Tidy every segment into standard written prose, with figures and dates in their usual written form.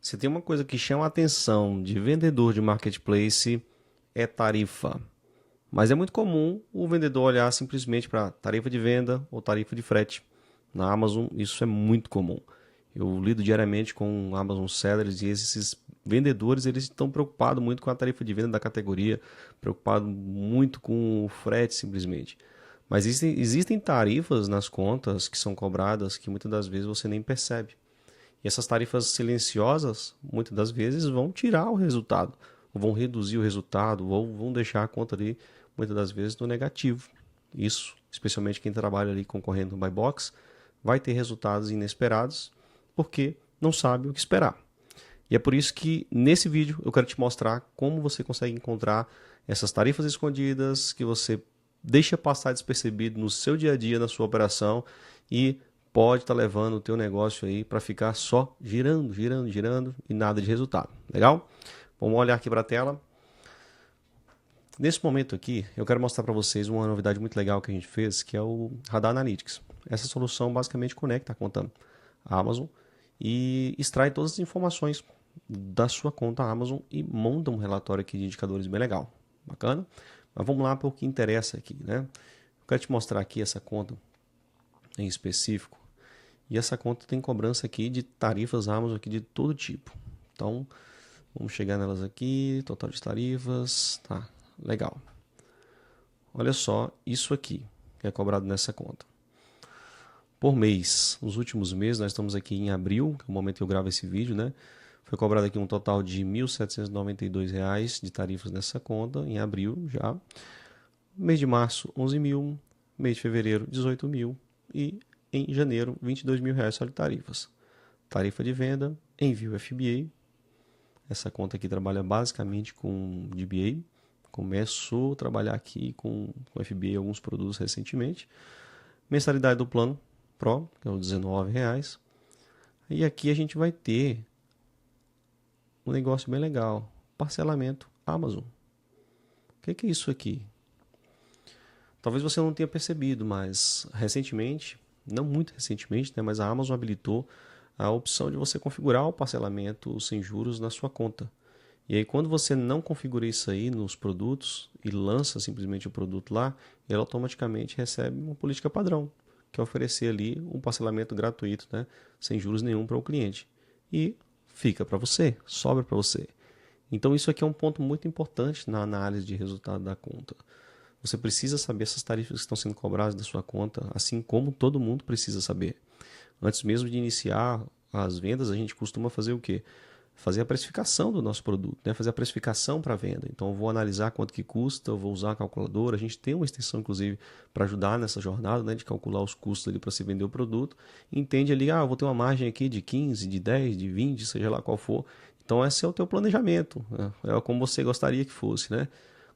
Se tem uma coisa que chama a atenção de vendedor de marketplace é tarifa. Mas é muito comum o vendedor olhar simplesmente para tarifa de venda ou tarifa de frete. Na Amazon isso é muito comum. Eu lido diariamente com Amazon Sellers e esses vendedores eles estão preocupados muito com a tarifa de venda da categoria, preocupados muito com o frete simplesmente. Mas existem tarifas nas contas que são cobradas que muitas das vezes você nem percebe. E essas tarifas silenciosas, muitas das vezes, vão tirar o resultado, ou vão reduzir o resultado, ou vão deixar a conta ali, muitas das vezes, no negativo. Isso, especialmente quem trabalha ali concorrendo no buy box, vai ter resultados inesperados, porque não sabe o que esperar. E é por isso que nesse vídeo eu quero te mostrar como você consegue encontrar essas tarifas escondidas que você deixa passar despercebido no seu dia a dia, na sua operação e pode estar levando o teu negócio aí para ficar só girando, girando, girando e nada de resultado. Legal? Vamos olhar aqui para a tela. Nesse momento aqui, eu quero mostrar para vocês uma novidade muito legal que a gente fez, que é o Radar Analytics. Essa solução basicamente conecta a conta Amazon e extrai todas as informações da sua conta Amazon e monta um relatório aqui de indicadores bem legal. Bacana? Mas vamos lá para o que interessa aqui, né? Eu quero te mostrar aqui essa conta em específico. E essa conta tem cobrança aqui de tarifas Amazon aqui de todo tipo. Então, vamos chegar nelas aqui, total de tarifas, tá, legal. Olha só isso aqui que é cobrado nessa conta. Por mês, nos últimos meses, nós estamos aqui em abril, que é o momento que eu gravo esse vídeo, né? Foi cobrado aqui um total de R$ 1.792 de tarifas nessa conta, em abril já. Mês de março, 11 mil. Mês de fevereiro, 18 mil. E em janeiro, R$ 22 mil só de tarifas. Tarifa de venda, envio FBA. Essa conta aqui trabalha basicamente com DBA. Começou a trabalhar aqui com FBA alguns produtos recentemente. Mensalidade do plano Pro, que é os R$ 19. E aqui a gente vai ter um negócio bem legal. Parcelamento Amazon. O que é isso aqui? Talvez você não tenha percebido, mas recentemente, não muito recentemente, né, mas a Amazon habilitou a opção de você configurar o parcelamento sem juros na sua conta. E aí quando você não configura isso aí nos produtos e lança simplesmente o produto lá, ele automaticamente recebe uma política padrão, que é oferecer ali um parcelamento gratuito, né, sem juros nenhum para o cliente. E fica para você, sobra para você. Então isso aqui é um ponto muito importante na análise de resultado da conta. Você precisa saber essas tarifas que estão sendo cobradas da sua conta, assim como todo mundo precisa saber. Antes mesmo de iniciar as vendas, a gente costuma fazer o quê? Fazer a precificação do nosso produto, né? Fazer a precificação para a venda. Então, eu vou analisar quanto que custa, eu vou usar a calculadora. A gente tem uma extensão, inclusive, para ajudar nessa jornada, né? De calcular os custos ali para se vender o produto. Entende ali, eu vou ter uma margem aqui de 15, de 10, de 20, seja lá qual for. Então, esse é o teu planejamento, né? É como você gostaria que fosse, né?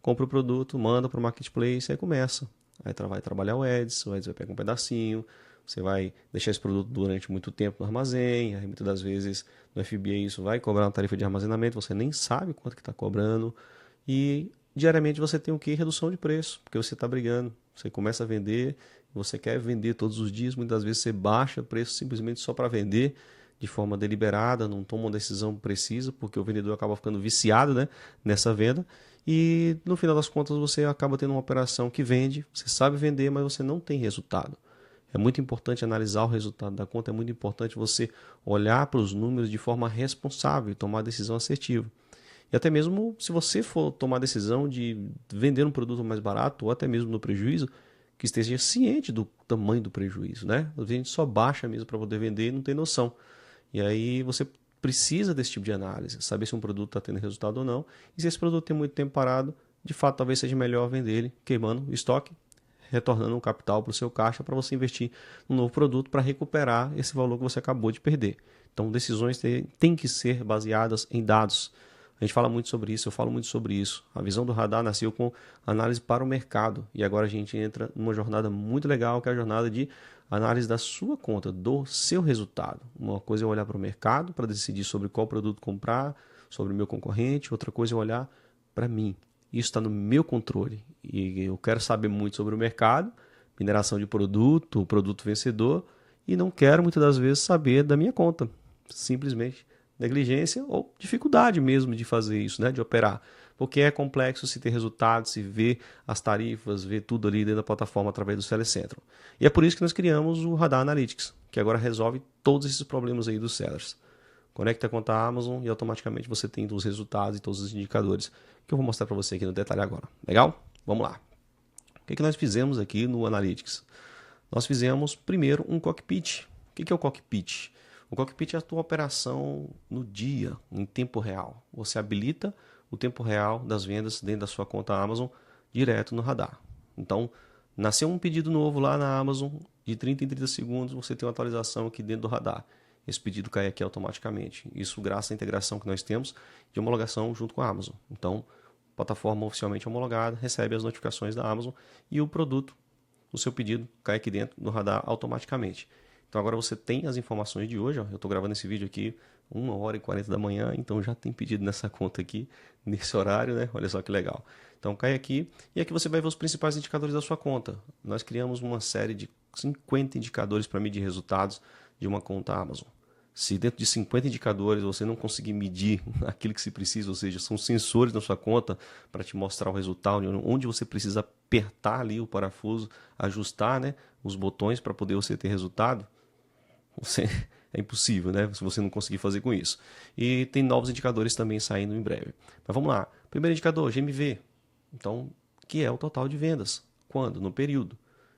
Compra o produto, manda para o marketplace, aí começa. Aí vai trabalhar o Ads vai pegar um pedacinho, você vai deixar esse produto durante muito tempo no armazém, aí muitas das vezes no FBA isso vai cobrar uma tarifa de armazenamento, você nem sabe quanto que está cobrando, e diariamente você tem o que? Redução de preço, porque você está brigando, você começa a vender, você quer vender todos os dias, muitas vezes você baixa o preço simplesmente só para vender, de forma deliberada, não toma uma decisão precisa, porque o vendedor acaba ficando viciado, né, nessa venda, e no final das contas você acaba tendo uma operação que vende, você sabe vender, mas você não tem resultado. É muito importante analisar o resultado da conta, é muito importante você olhar para os números de forma responsável e tomar decisão assertiva. E até mesmo se você for tomar a decisão de vender um produto mais barato ou até mesmo no prejuízo, que esteja ciente do tamanho do prejuízo, né? A gente só baixa mesmo para poder vender e não tem noção. E aí você precisa desse tipo de análise, saber se um produto está tendo resultado ou não. E se esse produto tem muito tempo parado, de fato talvez seja melhor vender ele queimando o estoque, retornando um capital para o seu caixa para você investir num novo produto para recuperar esse valor que você acabou de perder. Então decisões têm que ser baseadas em dados. A gente fala muito sobre isso, eu falo muito sobre isso. A visão do radar nasceu com análise para o mercado e agora a gente entra numa jornada muito legal, que é a jornada de análise da sua conta, do seu resultado. Uma coisa é olhar para o mercado para decidir sobre qual produto comprar, sobre o meu concorrente, outra coisa é olhar para mim. Isso está no meu controle e eu quero saber muito sobre o mercado, mineração de produto, o produto vencedor, e não quero muitas das vezes saber da minha conta. Simplesmente negligência ou dificuldade mesmo de fazer isso, né, de operar. Porque é complexo se ter resultados, se ver as tarifas, ver tudo ali dentro da plataforma através do Seller Central. E é por isso que nós criamos o Radar Analytics, que agora resolve todos esses problemas aí dos sellers. Conecta a conta Amazon e automaticamente você tem os resultados e todos os indicadores que eu vou mostrar para você aqui no detalhe agora. Legal? Vamos lá. O que nós fizemos aqui no Analytics? Nós fizemos primeiro um cockpit. O que é o cockpit? O cockpit é a tua operação no dia, em tempo real. Você habilita o tempo real das vendas dentro da sua conta Amazon direto no radar. Então, nasceu um pedido novo lá na Amazon, de 30 em 30 segundos você tem uma atualização aqui dentro do radar. Esse pedido cai aqui automaticamente. Isso graças à integração que nós temos de homologação junto com a Amazon. Então, plataforma oficialmente homologada, recebe as notificações da Amazon e o produto, o seu pedido, cai aqui dentro do radar automaticamente. Então agora você tem as informações de hoje, ó. Eu estou gravando esse vídeo aqui 1h40 da manhã, então já tem pedido nessa conta aqui, nesse horário, né? Olha só que legal. Então cai aqui e aqui você vai ver os principais indicadores da sua conta. Nós criamos uma série de 50 indicadores para medir resultados de uma conta Amazon. Se dentro de 50 indicadores você não conseguir medir aquilo que se precisa, ou seja, são sensores na sua conta para te mostrar o resultado, onde você precisa apertar ali o parafuso, ajustar, né, os botões para poder você ter resultado, é impossível, né, se você não conseguir fazer com isso. E tem novos indicadores também saindo em breve. Mas vamos lá. Primeiro indicador, GMV. Então, que é o total de vendas. Quando? No período.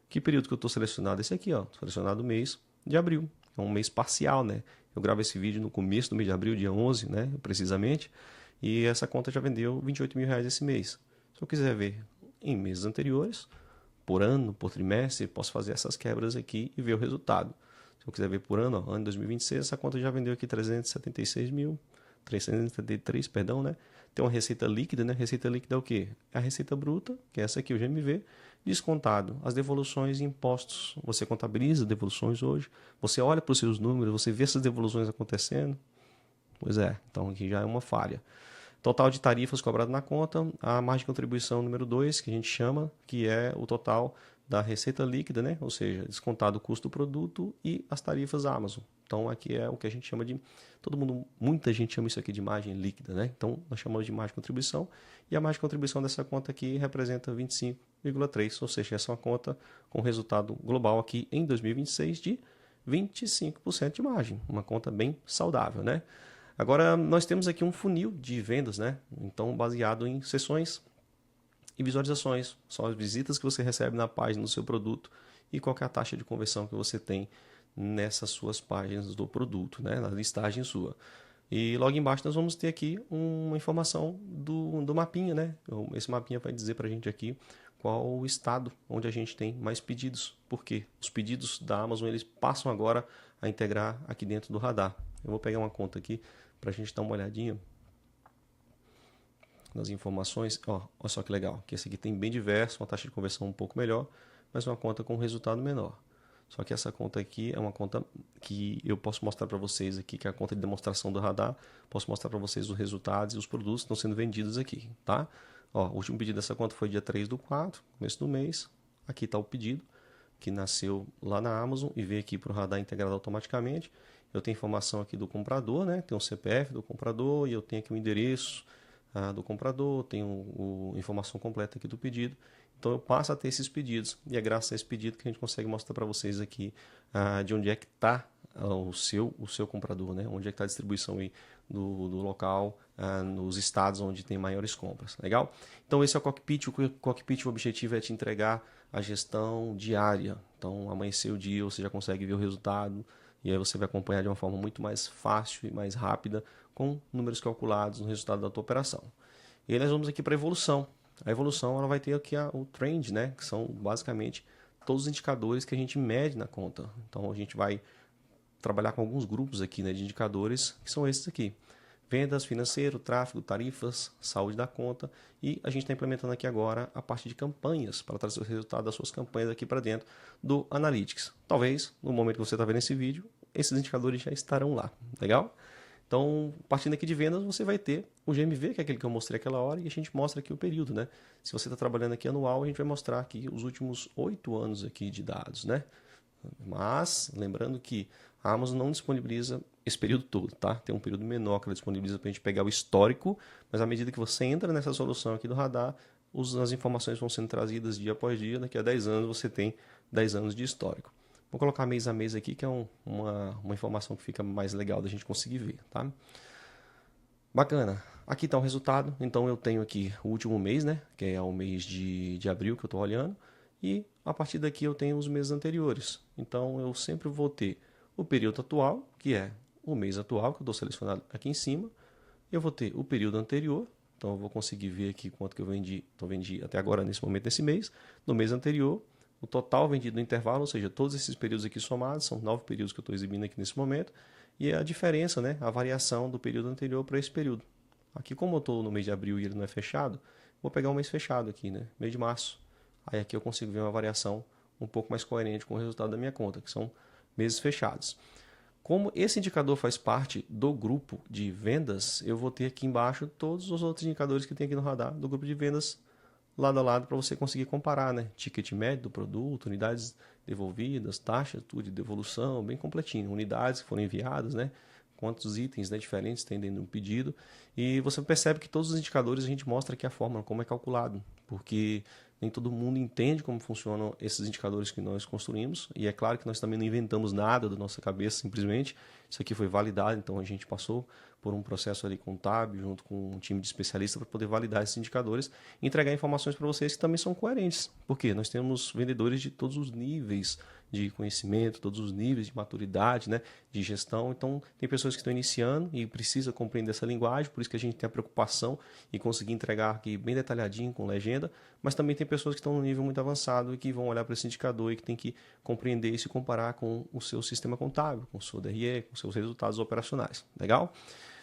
Que período que eu estou selecionado? Esse aqui, ó, selecionado o mês de abril. É um mês parcial, né? Eu gravo esse vídeo no começo do mês de abril, dia 11, né, precisamente, e essa conta já vendeu R$28.000 esse mês. Se eu quiser ver em meses anteriores, por ano, por trimestre, posso fazer essas quebras aqui e ver o resultado. Se eu quiser ver por ano, ó, ano de 2026, essa conta já vendeu aqui 373, perdão, né? Tem uma receita líquida, né? Receita líquida é o quê? É a receita bruta, que é essa aqui, o GMV, descontado as devoluções e impostos. Você contabiliza devoluções hoje, você olha para os seus números, você vê essas devoluções acontecendo. Pois é, então aqui já é uma falha. Total de tarifas cobrado na conta, a margem de contribuição número 2, que a gente chama, que é o total da receita líquida, né? Ou seja, descontado o custo do produto e as tarifas Amazon. Então aqui é o que a gente chama de, muita gente chama isso aqui de margem líquida, né? Então nós chamamos de margem de contribuição e a margem de contribuição dessa conta aqui representa 25,3, ou seja, essa é uma conta com resultado global aqui em 2026 de 25% de margem, uma conta bem saudável, né? Agora nós temos aqui um funil de vendas, né? Então baseado em sessões e visualizações, são as visitas que você recebe na página do seu produto e qual é a taxa de conversão que você tem nessas suas páginas do produto, né, na listagem sua. E logo embaixo nós vamos ter aqui uma informação do mapinha, né? Esse mapinha vai dizer para a gente aqui qual o estado onde a gente tem mais pedidos, porque os pedidos da Amazon eles passam agora a integrar aqui dentro do radar. Eu vou pegar uma conta aqui para a gente dar uma olhadinha nas informações. Ó, olha só que legal, que esse aqui tem bem diverso, uma taxa de conversão um pouco melhor, mas uma conta com resultado menor. Só que essa conta aqui é uma conta que eu posso mostrar para vocês aqui, que é a conta de demonstração do radar. Posso mostrar para vocês os resultados e os produtos que estão sendo vendidos aqui, tá? Ó, o último pedido dessa conta foi dia 3/4, começo do mês. Aqui está o pedido, que nasceu lá na Amazon e veio aqui para o radar integrado automaticamente. Eu tenho informação aqui do comprador, né? Tem o CPF do comprador e eu tenho aqui o endereço do comprador, tenho informação completa aqui do pedido. Então eu passo a ter esses pedidos e é graças a esse pedido que a gente consegue mostrar para vocês aqui de onde é que está o seu comprador, né? Onde é que está a distribuição aí do local, nos estados onde tem maiores compras. Legal? Então esse é o cockpit. O cockpit, o objetivo é te entregar a gestão diária. Então amanhecer o dia, você já consegue ver o resultado e aí você vai acompanhar de uma forma muito mais fácil e mais rápida com números calculados no resultado da tua operação. E aí nós vamos aqui para a evolução. A evolução ela vai ter aqui o trend, né? Que são basicamente todos os indicadores que a gente mede na conta. Então a gente vai trabalhar com alguns grupos aqui, né, de indicadores que são esses aqui: vendas, financeiro, tráfego, tarifas, saúde da conta. E a gente está implementando aqui agora a parte de campanhas para trazer o resultado das suas campanhas aqui para dentro do Analytics. Talvez no momento que você está vendo esse vídeo, esses indicadores já estarão lá. Legal? Então, partindo aqui de vendas, você vai ter o GMV, que é aquele que eu mostrei aquela hora, e a gente mostra aqui o período, né? Se você está trabalhando aqui anual, a gente vai mostrar aqui os últimos 8 anos aqui de dados, né? Mas, lembrando que a Amazon não disponibiliza esse período todo, tá? Tem um período menor que ela disponibiliza para a gente pegar o histórico, mas à medida que você entra nessa solução aqui do radar, as informações vão sendo trazidas dia após dia. Daqui a 10 anos você tem 10 anos de histórico. Vou colocar mês a mês aqui, que é uma informação que fica mais legal da gente conseguir ver, tá? Bacana. Aqui está o resultado. Então eu tenho aqui o último mês, né? Que é o mês de abril que eu estou olhando. E a partir daqui eu tenho os meses anteriores. Então eu sempre vou ter o período atual, que é o mês atual, que eu estou selecionado aqui em cima. Eu vou ter o período anterior. Então eu vou conseguir ver aqui quanto que eu vendi. Então vendi até agora, nesse momento, nesse mês. No mês anterior, o total vendido no intervalo, ou seja, todos esses períodos aqui somados, são 9 períodos que eu estou exibindo aqui nesse momento. E a diferença, né, a variação do período anterior para esse período. Aqui, como eu estou no mês de abril e ele não é fechado, vou pegar um mês fechado aqui, né, mês de março. Aí aqui eu consigo ver uma variação um pouco mais coerente com o resultado da minha conta, que são meses fechados. Como esse indicador faz parte do grupo de vendas, eu vou ter aqui embaixo todos os outros indicadores que tem aqui no radar do grupo de vendas lado a lado para você conseguir comparar, né? Ticket médio do produto, unidades devolvidas, taxa tudo de devolução, bem completinho, unidades que foram enviadas, né? Quantos itens, né, diferentes tem dentro de um pedido. E você percebe que todos os indicadores a gente mostra aqui a forma, como é calculado, porque nem todo mundo entende como funcionam esses indicadores que nós construímos. E é claro que nós também não inventamos nada da nossa cabeça, simplesmente. Isso aqui foi validado, então a gente passou por um processo ali contábil, junto com um time de especialistas, para poder validar esses indicadores e entregar informações para vocês que também são coerentes. Porque nós temos vendedores de todos os níveis de conhecimento, todos os níveis de maturidade, né, de gestão. Então, tem pessoas que estão iniciando e precisa compreender essa linguagem, por isso que a gente tem a preocupação em conseguir entregar aqui bem detalhadinho, com legenda, mas também tem pessoas que estão no nível muito avançado e que vão olhar para esse indicador e que tem que compreender isso e comparar com o seu sistema contábil, com o seu DRE, com os seus resultados operacionais. Legal?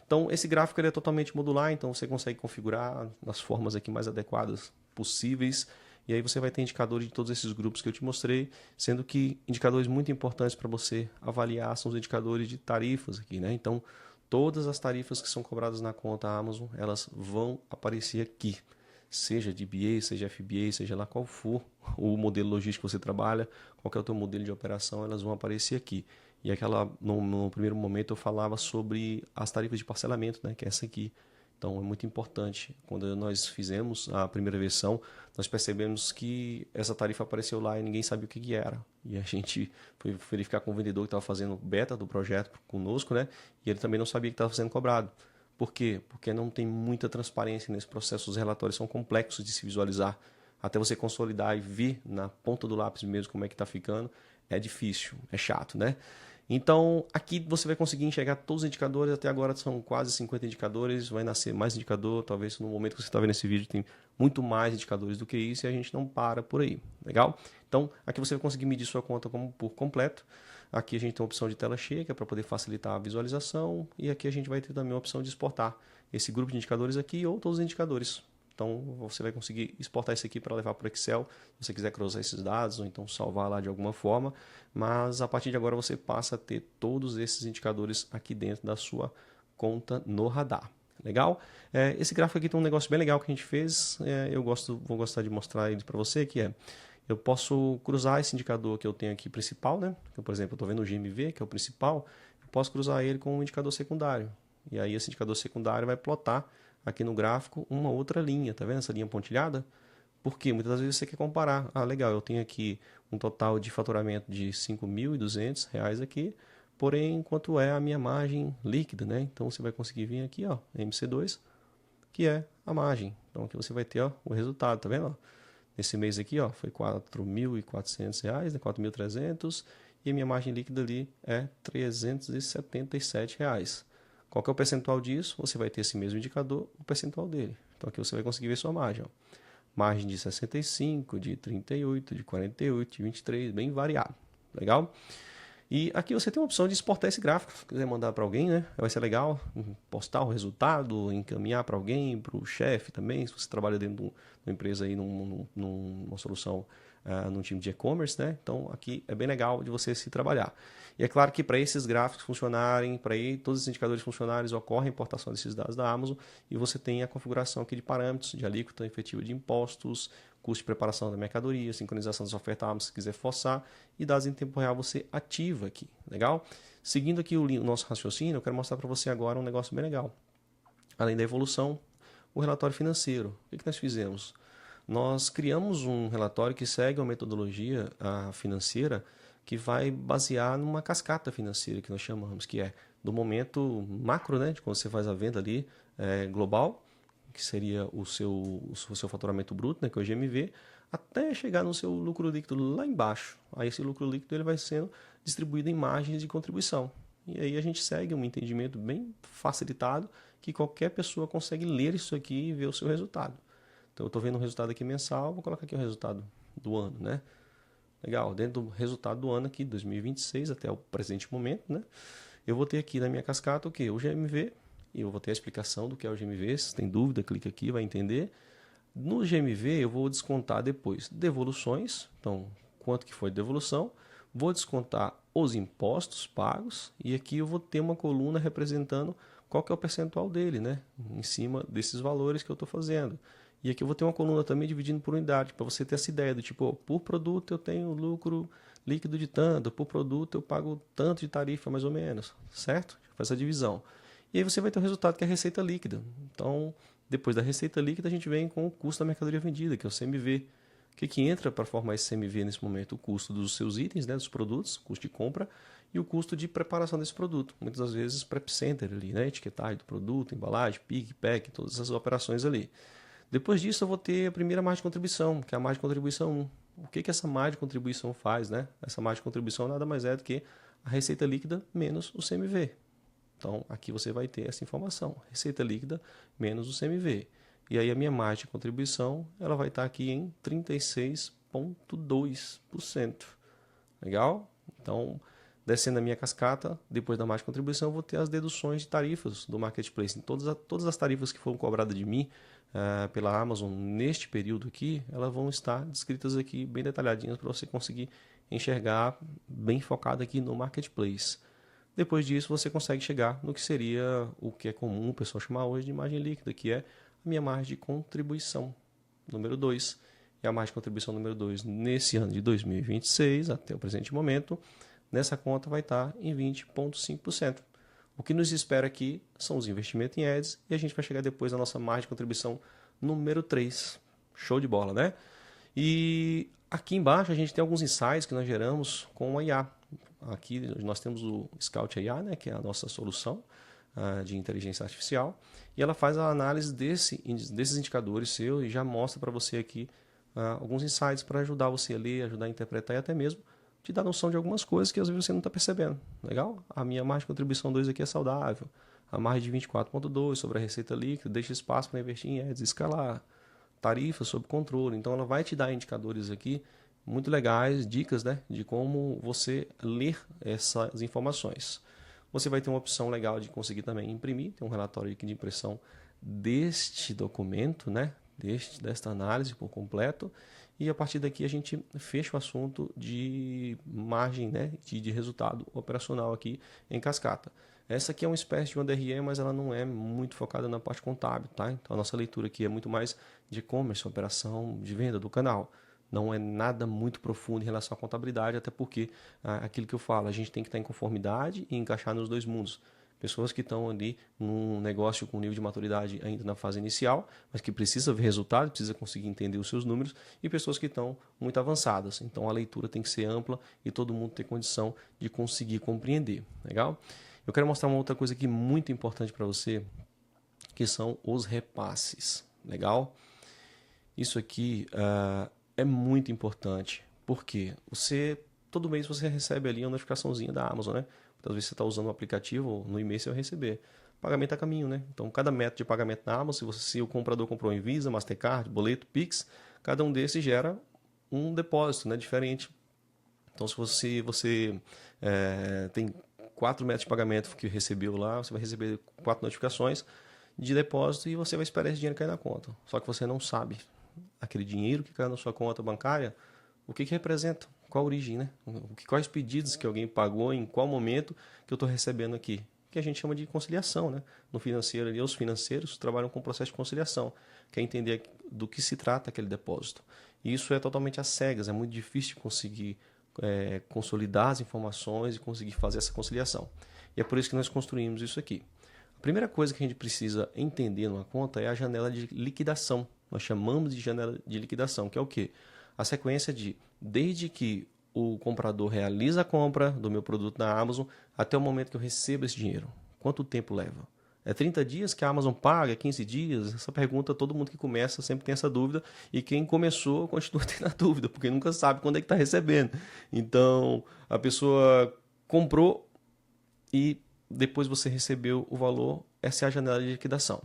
Então, esse gráfico ele é totalmente modular, então você consegue configurar nas formas aqui mais adequadas possíveis. E aí você vai ter indicadores de todos esses grupos que eu te mostrei, sendo que indicadores muito importantes para você avaliar são os indicadores de tarifas aqui, né? Então, todas as tarifas que são cobradas na conta Amazon, elas vão aparecer aqui. Seja DBA, seja FBA, seja lá qual for o modelo logístico que você trabalha, qualquer outro modelo de operação, elas vão aparecer aqui. E aquela, no primeiro momento eu falava sobre as tarifas de parcelamento, né? Que é essa aqui. Então é muito importante. Quando nós fizemos a primeira versão, nós percebemos que essa tarifa apareceu lá e ninguém sabia o que era. E a gente foi verificar com o vendedor que estava fazendo beta do projeto conosco, né? E ele também não sabia que estava sendo cobrado. Por quê? Porque não tem muita transparência nesse processo. Os relatórios são complexos de se visualizar. Até você consolidar e ver na ponta do lápis mesmo como é que está ficando, é difícil, é chato, né? Então, aqui você vai conseguir enxergar todos os indicadores. Até agora são quase 50 indicadores. Vai nascer mais indicador. Talvez no momento que você está vendo esse vídeo tem muito mais indicadores do que isso e a gente não para por aí. Legal? Então, aqui você vai conseguir medir sua conta por completo. Aqui a gente tem a opção de tela cheia, que é para poder facilitar a visualização. E aqui a gente vai ter também a opção de exportar esse grupo de indicadores aqui ou todos os indicadores. Então, você vai conseguir exportar isso aqui para levar para o Excel, se você quiser cruzar esses dados, ou então salvar lá de alguma forma. Mas, a partir de agora, você passa a ter todos esses indicadores aqui dentro da sua conta no radar. Legal? Esse gráfico aqui tem um negócio bem legal que a gente fez. Vou gostar de mostrar ele para você, que é... Eu posso cruzar esse indicador que eu tenho aqui principal, né? Então, por exemplo, eu estou vendo o GMV, que é o principal. Eu posso cruzar ele com um indicador secundário. E aí, esse indicador secundário vai plotar aqui no gráfico uma outra linha, tá vendo essa linha pontilhada? Porque muitas das vezes você quer comparar. Ah, legal, eu tenho aqui um total de faturamento de R$ 5.200 aqui, porém, quanto é a minha margem líquida, né? Então, você vai conseguir vir aqui, ó, MC2, que é a margem. Então, aqui você vai ter, ó, o resultado, tá vendo? Ó? Nesse mês aqui, ó, foi R$ 4.400, né? 4.300, e a minha margem líquida ali é R$ 377. Qual que é o percentual disso? Você vai ter esse mesmo indicador, o percentual dele. Então aqui você vai conseguir ver sua margem. Ó. Margem de 65, de 38, de 48, de 23, bem variado. Legal? E aqui você tem a opção de exportar esse gráfico. Se quiser mandar para alguém, né? Vai ser legal. Postar o resultado, encaminhar para alguém, para o chefe também. Se você trabalha dentro de uma empresa aí, numa solução num time de e-commerce, né? Então aqui é bem legal de você se trabalhar. E é claro que para esses gráficos funcionarem, para todos esses indicadores funcionarem, ocorre a importação desses dados da Amazon e você tem a configuração aqui de parâmetros de alíquota efetiva de impostos, custo de preparação da mercadoria, sincronização das ofertas Amazon se quiser forçar e dados em tempo real você ativa aqui, legal? Seguindo aqui o nosso raciocínio, eu quero mostrar para você agora um negócio bem legal. Além da evolução, o relatório financeiro. O que nós fizemos? Nós criamos um relatório que segue uma metodologia financeira que vai basear numa cascata financeira que nós chamamos, que é do momento macro, né, de quando você faz a venda ali global, que seria o seu faturamento bruto, né, que é o GMV, até chegar no seu lucro líquido lá embaixo. Aí esse lucro líquido ele vai sendo distribuído em margens de contribuição. E aí a gente segue um entendimento bem facilitado que qualquer pessoa consegue ler isso aqui e ver o seu resultado. Então eu estou vendo o resultado aqui mensal, vou colocar aqui o resultado do ano, né? Legal, dentro do resultado do ano aqui, 2026 até o presente momento, né? Eu vou ter aqui na minha cascata o quê? O GMV, e eu vou ter a explicação do que é o GMV, se tem dúvida, clica aqui, vai entender. No GMV eu vou descontar depois devoluções, então quanto que foi de devolução, vou descontar os impostos pagos e aqui eu vou ter uma coluna representando qual que é o percentual dele, né? Em cima desses valores que eu estou fazendo. E aqui eu vou ter uma coluna também dividindo por unidade, para você ter essa ideia do tipo, por produto eu tenho lucro líquido de tanto, por produto eu pago tanto de tarifa mais ou menos, certo? Faz essa divisão. E aí você vai ter o resultado que é a receita líquida. Então, depois da receita líquida, a gente vem com o custo da mercadoria vendida, que é o CMV. O que entra para formar esse CMV nesse momento? O custo dos seus itens, né, dos produtos, custo de compra, e o custo de preparação desse produto. Muitas das vezes, prep center ali, né, etiquetagem do produto, embalagem, pick, pack, todas essas operações ali. Depois disso, eu vou ter a primeira margem de contribuição, que é a margem de contribuição 1. O que essa margem de contribuição faz, né? Essa margem de contribuição nada mais é do que a receita líquida menos o CMV. Então, aqui você vai ter essa informação, receita líquida menos o CMV. E aí a minha margem de contribuição ela vai estar aqui em 36,2%. Legal? Então, descendo a minha cascata, depois da margem de contribuição, eu vou ter as deduções de tarifas do Marketplace. Todas as tarifas que foram cobradas de mim pela Amazon neste período aqui, elas vão estar descritas aqui bem detalhadinhas para você conseguir enxergar bem focado aqui no Marketplace. Depois disso, você consegue chegar no que seria o que é comum o pessoal chamar hoje de margem líquida, que é a minha margem de contribuição número 2. E a margem de contribuição número 2 nesse ano de 2026, até o presente momento, nessa conta vai estar em 20,5%. O que nos espera aqui são os investimentos em ads e a gente vai chegar depois na nossa margem de contribuição número 3. Show de bola, né? E aqui embaixo a gente tem alguns insights que nós geramos com a IA. Aqui nós temos o Scout IA, né, que é a nossa solução de inteligência artificial, e ela faz a análise desses indicadores seus e já mostra para você aqui alguns insights para ajudar você a ler, ajudar a interpretar e até mesmo te dar noção de algumas coisas que às vezes você não está percebendo. Legal? A minha margem de contribuição 2 aqui é saudável, a margem de 24,2 sobre a receita líquida, deixa espaço para investir em ads, escalar, tarifa sob controle. Então ela vai te dar indicadores aqui muito legais, dicas, né, de como você ler essas informações. Você vai ter uma opção legal de conseguir também imprimir, tem um relatório aqui de impressão deste documento, né, desta análise por completo, e a partir daqui a gente fecha o assunto de margem, né, de resultado operacional aqui em cascata. Essa aqui é uma espécie de uma DRE, mas ela não é muito focada na parte contábil, tá? Então a nossa leitura aqui é muito mais de e-commerce, operação de venda do canal. Não é nada muito profundo em relação à contabilidade, até porque aquilo que eu falo, a gente tem que estar em conformidade e encaixar nos dois mundos. Pessoas que estão ali num negócio com nível de maturidade ainda na fase inicial, mas que precisa ver resultado, precisa conseguir entender os seus números, e pessoas que estão muito avançadas. Então a leitura tem que ser ampla e todo mundo ter condição de conseguir compreender. Legal? Eu quero mostrar uma outra coisa aqui muito importante para você, que são os repasses. Legal? Isso aqui é muito importante, porque todo mês você recebe ali uma notificaçãozinha da Amazon, né? Às vezes você está usando o aplicativo, no e-mail você vai receber. Pagamento a caminho, né? Então, cada método de pagamento na Amazon, se o comprador comprou em Visa, Mastercard, boleto, Pix, cada um desses gera um depósito, né, diferente. Então, se você tem 4 métodos de pagamento que recebeu lá, você vai receber 4 notificações de depósito e você vai esperar esse dinheiro cair na conta. Só que você não sabe. Aquele dinheiro que caiu na sua conta bancária o que representa, qual a origem, né? Quais pedidos que alguém pagou, em qual momento que eu estou recebendo aqui. Que a gente chama de conciliação, né? No financeiro ali, os financeiros trabalham com o processo de conciliação, que é entender do que se trata aquele depósito. E isso é totalmente às cegas, é muito difícil de conseguir consolidar as informações e conseguir fazer essa conciliação. E é por isso que nós construímos isso aqui. A primeira coisa que a gente precisa entender numa conta é a janela de liquidação. Nós chamamos de janela de liquidação, que é o quê? A sequência desde que o comprador realiza a compra do meu produto na Amazon até o momento que eu recebo esse dinheiro. Quanto tempo leva? É 30 dias que a Amazon paga? 15 dias? Essa pergunta, todo mundo que começa sempre tem essa dúvida. E quem começou continua tendo a dúvida, porque nunca sabe quando é que está recebendo. Então, a pessoa comprou e depois você recebeu o valor. Essa é a janela de liquidação.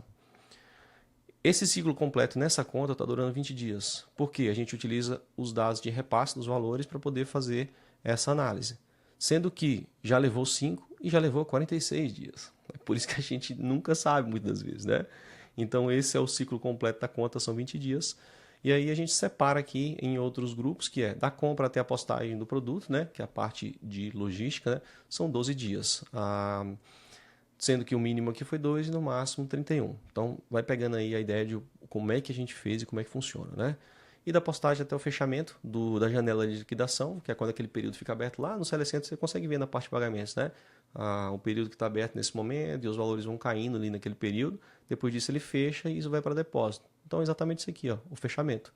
Esse ciclo completo nessa conta está durando 20 dias. Por quê? A gente utiliza os dados de repasse dos valores para poder fazer essa análise. Sendo que já levou 5 e já levou 46 dias. É por isso que a gente nunca sabe muitas vezes, né? Então esse é o ciclo completo da conta, são 20 dias. E aí a gente separa aqui em outros grupos, que é da compra até a postagem do produto, né? Que é a parte de logística, né? São 12 dias. Sendo que o mínimo aqui foi 2 e no máximo 31. Então vai pegando aí a ideia de como é que a gente fez e como é que funciona, né? E da postagem até o fechamento da janela de liquidação, que é quando aquele período fica aberto lá no Selecento, você consegue ver na parte de pagamentos, né? O período que está aberto nesse momento e os valores vão caindo ali naquele período. Depois disso ele fecha e isso vai para depósito. Então é exatamente isso aqui, ó, o fechamento.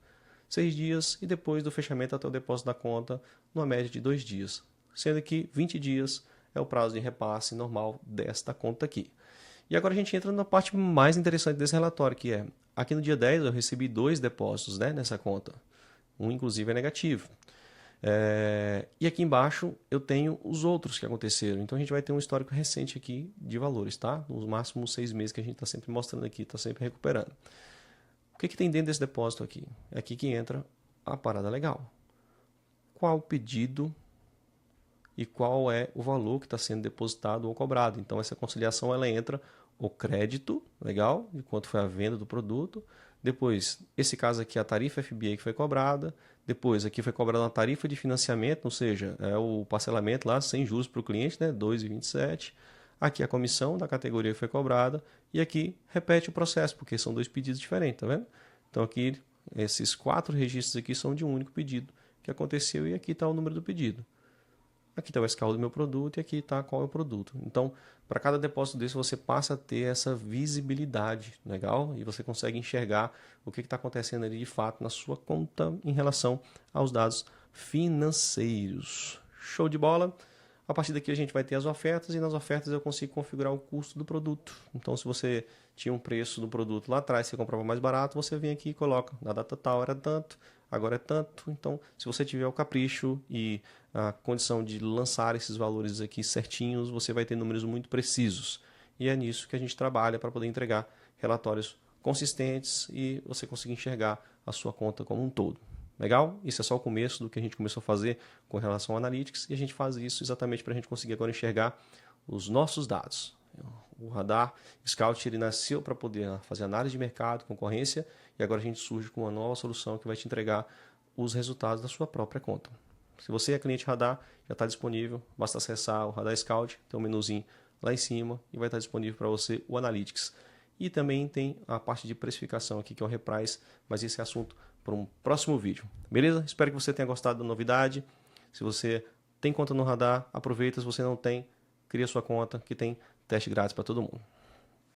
6 dias e depois do fechamento até o depósito da conta, numa média de 2 dias. Sendo que 20 dias é o prazo de repasse normal desta conta aqui. E agora a gente entra na parte mais interessante desse relatório, que é, aqui no dia 10 eu recebi 2 depósitos, né, nessa conta. Um, inclusive, é negativo. E aqui embaixo eu tenho os outros que aconteceram. Então a gente vai ter um histórico recente aqui de valores, tá? Nos máximos 6 meses que a gente está sempre mostrando aqui, está sempre recuperando. O que tem dentro desse depósito aqui? É aqui que entra a parada legal. Qual o pedido e qual é o valor que está sendo depositado ou cobrado. Então essa conciliação ela entra o crédito, legal, de quanto foi a venda do produto. Depois, esse caso aqui, a tarifa FBA que foi cobrada. Depois, aqui foi cobrada uma tarifa de financiamento, ou seja, é o parcelamento lá sem juros para o cliente, né, 2,27. Aqui a comissão da categoria que foi cobrada. E aqui repete o processo, porque são 2 pedidos diferentes, tá vendo? Então aqui, esses 4 registros aqui são de um único pedido que aconteceu e aqui está o número do pedido. Aqui está o SKU do meu produto e aqui está qual é o produto. Então, para cada depósito desse, você passa a ter essa visibilidade, legal? E você consegue enxergar o que está acontecendo ali de fato na sua conta em relação aos dados financeiros. Show de bola? A partir daqui a gente vai ter as ofertas e nas ofertas eu consigo configurar o custo do produto. Então, se você tinha um preço do produto lá atrás, você comprava mais barato, você vem aqui e coloca, na data tal era tanto, agora é tanto. Então, se você tiver o capricho e a condição de lançar esses valores aqui certinhos, você vai ter números muito precisos. E é nisso que a gente trabalha para poder entregar relatórios consistentes e você conseguir enxergar a sua conta como um todo. Legal? Isso é só o começo do que a gente começou a fazer com relação ao Analytics e a gente faz isso exatamente para a gente conseguir agora enxergar os nossos dados. O Radar Scout ele nasceu para poder fazer análise de mercado, concorrência e agora a gente surge com uma nova solução que vai te entregar os resultados da sua própria conta. Se você é cliente Radar, já está disponível, basta acessar o Radar Scout, tem um menuzinho lá em cima e vai estar disponível para você o Analytics. E também tem a parte de precificação aqui que é o Reprice, mas esse é assunto para um próximo vídeo. Beleza? Espero que você tenha gostado da novidade. Se você tem conta no Radar, aproveita. Se você não tem, cria sua conta que tem teste grátis para todo mundo.